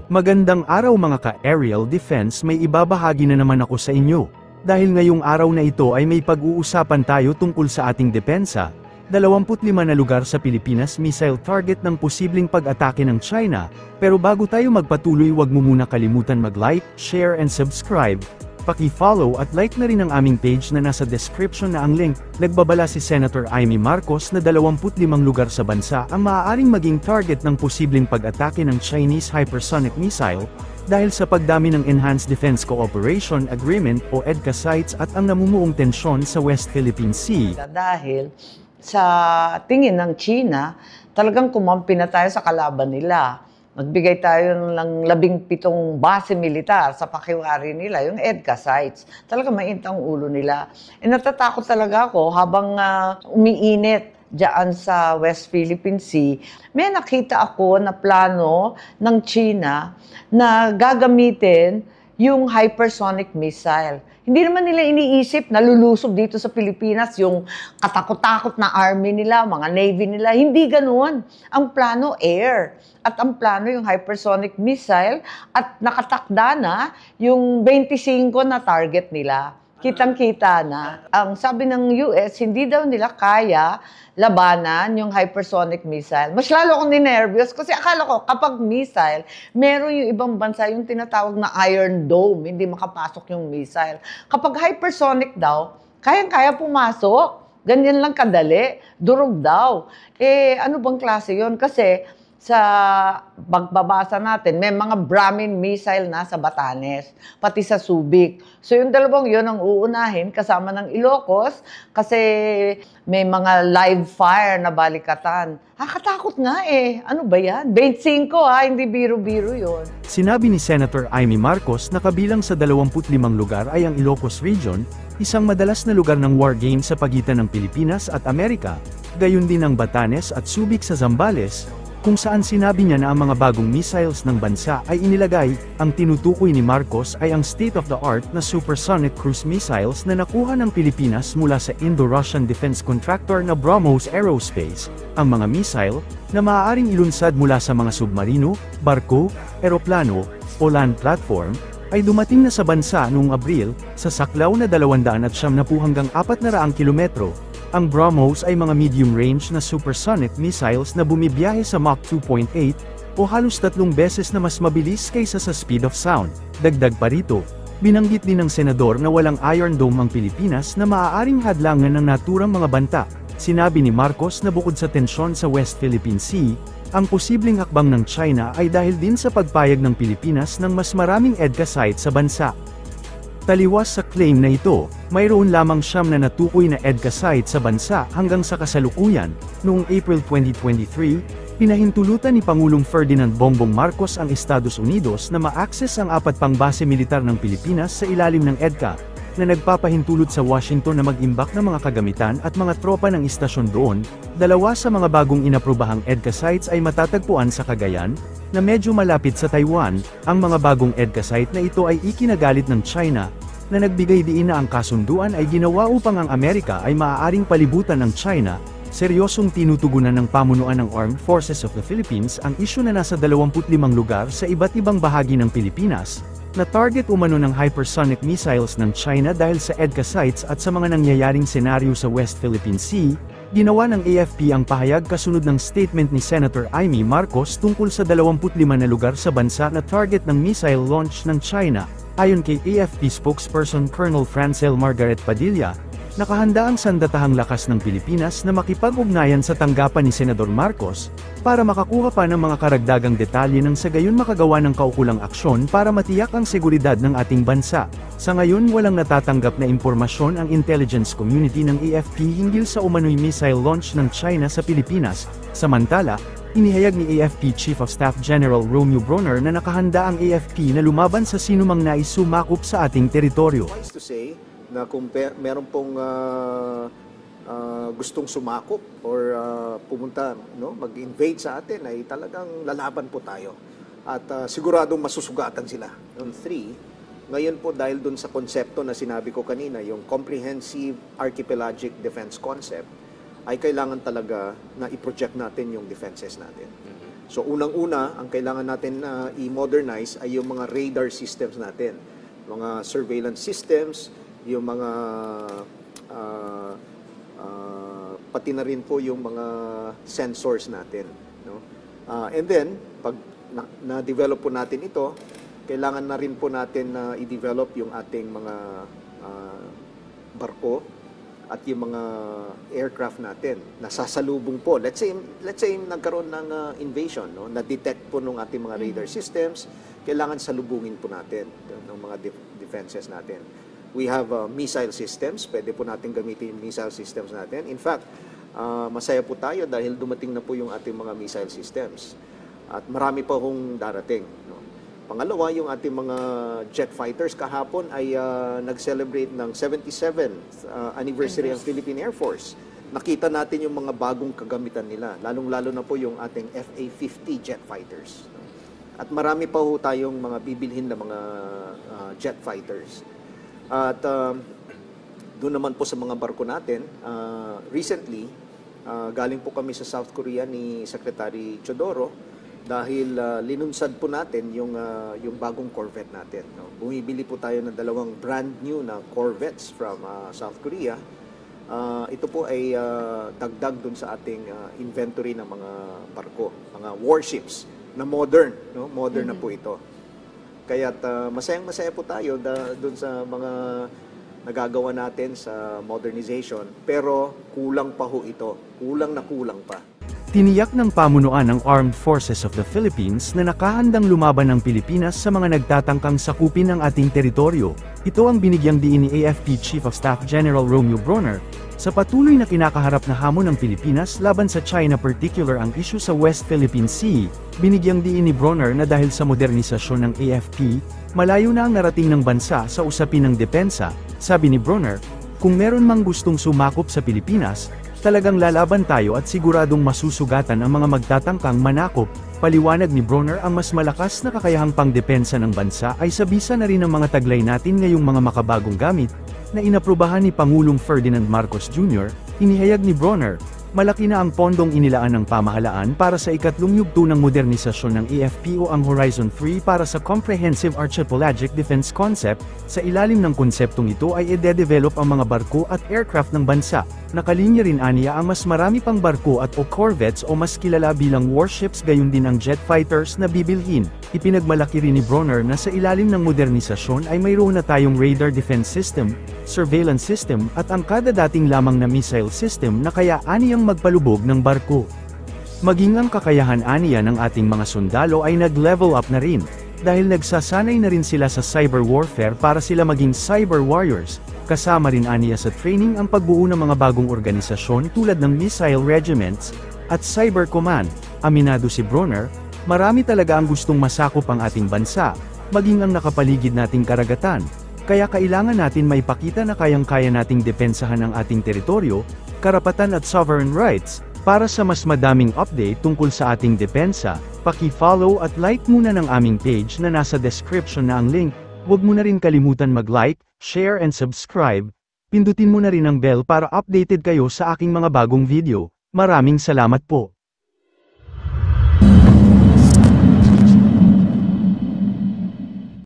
Magandang araw mga ka-aerial defense, may ibabahagi na naman ako sa inyo. Dahil ngayong araw na ito ay may pag-uusapan tayo tungkol sa ating depensa. 25 na lugar sa Pilipinas missile target ng posibleng pag-atake ng China. Pero bago tayo magpatuloy, huwag mo muna kalimutan mag-like, share and subscribe. Paki-follow at like na rin ang aming page na nasa description na ang link. Nagbabala si Senator Amy Marcos na 25 lugar sa bansa ang maaaring maging target ng posibleng pag-atake ng Chinese hypersonic missile, dahil sa pagdami ng Enhanced Defense Cooperation Agreement o EDCA sites at ang namumuong tensyon sa West Philippine Sea. Dahil sa tingin ng China, talagang kumampi na tayo sa kalaban nila. Magbigay tayo ng 17 base militar sa pakiwari nila, yung EDCA sites. Talaga mainit ang ulo nila. Natatakot talaga ako habang umiinit diyan sa West Philippine Sea. May nakita ako na plano ng China na gagamitin yung hypersonic missile. Hindi naman nila iniisip na lulusob dito sa Pilipinas yung katakot-takot na army nila, mga navy nila. Hindi ganoon. Ang plano, air. At ang plano yung hypersonic missile at nakatakda na yung 25 na target nila. Kitang-kita na. Ang sabi ng US, hindi daw nila kaya labanan yung hypersonic missile. Mas lalo akong ninervyos kasi akala ko kapag missile, meron yung ibang bansa yung tinatawag na Iron Dome, hindi makapasok yung missile. Kapag hypersonic daw, kayang-kaya pumasok. Ganyan lang kadali. Durog daw. Ano bang klase yun? Kasi sa pagbabasa natin, may mga Brahmin missile na sa Batanes, pati sa Subic. So yung dalawang yun ang uunahin kasama ng Ilocos kasi may mga live fire na balikatan. Katakot nga Ano ba yan? 25 hindi biro-biro yun. Sinabi ni Senator Amy Marcos na kabilang sa 25 lugar ay ang Ilocos Region, isang madalas na lugar ng war game sa pagitan ng Pilipinas at Amerika, gayon din ang Batanes at Subic sa Zambales, kung saan sinabi niya na ang mga bagong missiles ng bansa ay inilagay. Ang tinutukoy ni Marcos ay ang state-of-the-art na supersonic cruise missiles na nakuha ng Pilipinas mula sa Indo-Russian defense contractor na BrahMos Aerospace. Ang mga missile, na maaaring ilunsad mula sa mga submarino, barko, eroplano, o land platform, ay dumating na sa bansa noong Abril, sa saklaw na 270 hanggang 400 kilometro. Ang BrahMos ay mga medium-range na supersonic missiles na bumibiyahe sa Mach 2.8 o halos 3 beses na mas mabilis kaysa sa speed of sound. Dagdag pa rito, binanggit din ng senador na walang Iron Dome ang Pilipinas na maaaring hadlangan ng naturang mga banta. Sinabi ni Marcos na bukod sa tensyon sa West Philippine Sea, ang posibleng hakbang ng China ay dahil din sa pagpayag ng Pilipinas ng mas maraming EDCA sites sa bansa. Taliwas sa claim na ito, mayroon lamang 9 na natukoy na EDCA site sa bansa hanggang sa kasalukuyan. Noong April 2023, pinahintulutan ni Pangulong Ferdinand Bongbong Marcos ang Estados Unidos na ma-access ang 4 pang base militar ng Pilipinas sa ilalim ng EDCA, na nagpapahintulot sa Washington na mag-imbak ng mga kagamitan at mga tropa ng istasyon doon. 2 sa mga bagong inaprobahang EDCA sites ay matatagpuan sa Cagayan, na medyo malapit sa Taiwan. Ang mga bagong EDCA site na ito ay ikinagalit ng China, na nagbigay diin na ang kasunduan ay ginawa upang ang Amerika ay maaaring palibutan ng China. Seryosong tinutugunan ng pamunuan ng Armed Forces of the Philippines ang isyu na nasa 25 lugar sa iba't ibang bahagi ng Pilipinas, na target umano ng hypersonic missiles ng China dahil sa EDCA sites at sa mga nangyayaring senaryo sa West Philippine Sea. Ginawa ng AFP ang pahayag kasunod ng statement ni Senator Amy Marcos tungkol sa 25 na lugar sa bansa na target ng missile launch ng China. Ayon kay AFP spokesperson Colonel Francel Margaret Padilla, nakahanda ang sandatahang lakas ng Pilipinas na makipag-ugnayan sa tanggapan ni Senador Marcos, para makakuha pa ng mga karagdagang detalye nang sa gayon makagawa ng kaukulang aksyon para matiyak ang seguridad ng ating bansa. Sa ngayon walang natatanggap na impormasyon ang intelligence community ng AFP hinggil sa umano'y missile launch ng China sa Pilipinas. Samantala, inihayag ni AFP Chief of Staff General Romeo Bronner na nakahanda ang AFP na lumaban sa sinumang nais sumakop sa ating teritoryo. To say na kung meron pong gustong sumakop or pumunta, mag-invade sa atin, ay talagang lalaban po tayo. At siguradong masusugatan sila. On 3, ngayon po dahil dun sa konsepto na sinabi ko kanina, yung Comprehensive Archipelagic Defense Concept, ay kailangan talaga na i-project natin yung defenses natin. So unang-una, ang kailangan natin na i-modernize ay yung mga radar systems natin. Mga surveillance systems, yung mga pati na rin po yung mga sensors natin. No? And then, pag na-develop po natin ito, kailangan na rin po natin na i-develop yung ating mga barko at yung mga aircraft natin. Nasasalubong po. Let's say nagkaroon ng invasion, no? Na-detect po ng ating mga radar systems, kailangan salubungin po natin ng mga defenses natin. We have missile systems. Pwede po natin gamitin yung missile systems natin. In fact, masaya po tayo dahil dumating na po yung ating mga missile systems. At marami pa hong darating. No? Pangalawa, yung ating mga jet fighters kahapon ay nag-celebrate ng 77th anniversary ng Philippine Air Force. Nakita natin yung mga bagong kagamitan nila, lalong-lalo na po yung ating FA-50 jet fighters. At marami pa ho tayong mga bibilhin na mga jet fighters. At doon naman po sa mga barko natin, recently, galing po kami sa South Korea ni Secretary Chodoro dahil linunsad po natin yung bagong Corvette natin. No? Bumibili po tayo ng dalawang brand new na Corvettes from South Korea. Ito po ay dagdag dun sa ating inventory ng mga barko, mga warships na modern. No? Modern na po ito. Kaya't masayang-masaya po tayo dun sa mga nagagawa natin sa modernization, pero kulang pa ho ito. Kulang na kulang pa. Tiniyak ng pamunuan ng Armed Forces of the Philippines na nakahandang lumaban ang Pilipinas sa mga nagtatangkang sakupin ang ating teritoryo. Ito ang binigyang diin ni AFP Chief of Staff General Romeo Bronner, sa patuloy na kinakaharap na hamon ng Pilipinas laban sa China, particular ang issue sa West Philippine Sea. Binigyang diin ni Bronner na dahil sa modernisasyon ng AFP, malayo na ang narating ng bansa sa usapin ng depensa. Sabi ni Bronner, kung meron mang gustong sumakop sa Pilipinas, talagang lalaban tayo at siguradong masusugatan ang mga magtatangkang manakop. Paliwanag ni Bronner, ang mas malakas na kakayahang pangdepensa ng bansa ay sabisa na rin ang mga taglay natin ngayong mga makabagong gamit, na inaprubahan ni Pangulong Ferdinand Marcos Jr., inihayag ni Bronner, malaki na ang pondong inilaan ng pamahalaan para sa ikatlong yugto ng modernisasyon ng AFP o ang Horizon 3 para sa Comprehensive Archipelagic Defense Concept. Sa ilalim ng konseptong ito ay ide-develop ang mga barko at aircraft ng bansa. Nakalinya rin aniya ang mas marami pang barko at o corvettes o mas kilala bilang warships, gayon din ang jet fighters na bibilhin. Ipinagmalaki rin ni Bronner na sa ilalim ng modernisasyon ay mayroon na tayong radar defense system, surveillance system at ang kada dating lamang na missile system na kaya aniyang magpalubog ng barko. Maging ang kakayahan aniya ng ating mga sundalo ay nag-level up na rin, dahil nagsasanay na rin sila sa cyber warfare para sila maging cyber warriors. Kasama rin aniya sa training ang pagbuo ng mga bagong organisasyon tulad ng missile regiments at cyber command. Aminado si Bronner, marami talaga ang gustong masakop ang ating bansa, maging ang nakapaligid nating karagatan. Kaya kailangan natin maipakita na kayang-kaya nating depensahan ang ating teritoryo, karapatan at sovereign rights. Para sa mas madaming update tungkol sa ating depensa, paki-follow at like muna ng aming page na nasa description na ang link. Huwag mo na rin kalimutan mag-like, share and subscribe. Pindutin mo na rin ang bell para updated kayo sa aking mga bagong video. Maraming salamat po.